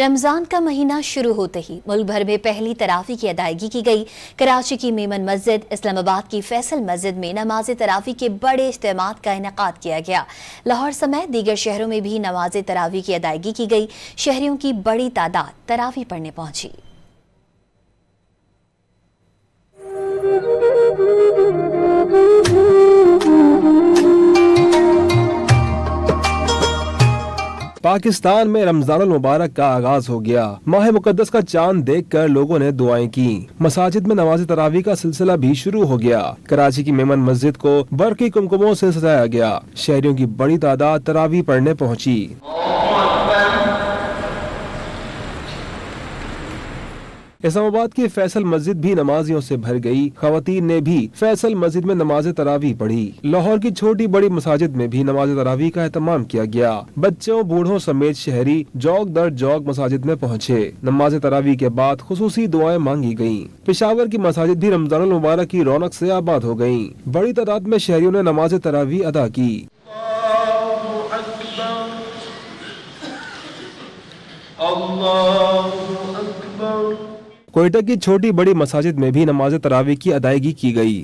रमजान का महीना शुरू होते ही मुल्क भर में पहली तरावी की अदायगी की गई। कराची की मेमन मस्जिद, इस्लामाबाद की फैसल मस्जिद में नमाज तरावी के बड़े इज्तिमात का इनेकाद किया गया। लाहौर समेत दीगर शहरों में भी नमाज तरावी की अदायगी की गई। शहरियों की बड़ी तादाद तरावी पढ़ने पहुंची। पाकिस्तान में रमजानुल मुबारक का आगाज हो गया। माह मुकद्दस का चांद देखकर लोगों ने दुआएं की। मसाजिद में नमाज तरावी का सिलसिला भी शुरू हो गया। कराची की मेमन मस्जिद को बरकी कुमकुमों से सजाया गया। शहरियों की बड़ी तादाद तरावी पढ़ने पहुंची। इस्लामाबाद की फैसल मस्जिद भी नमाजियों से भर गई। खवातीन ने भी फैसल मस्जिद में नमाज तरावी पढ़ी। लाहौर की छोटी बड़ी मसाजिद में भी नमाज तरावी का एहतमाम किया गया। बच्चों बूढ़ों समेत शहरी जौक दर जौक मसाजिद में पहुँचे। नमाज तरावी के बाद खुसूसी दुआएं मांगी गयी। पेशावर की मसाजिद भी रमजानुल मुबारक की रौनक से आबाद हो गयी। बड़ी तादाद में शहरियों ने नमाज तरावी अदा की। कोयटा की छोटी बड़ी मसाजिद में भी नमाज तरावी की अदायगी की गई।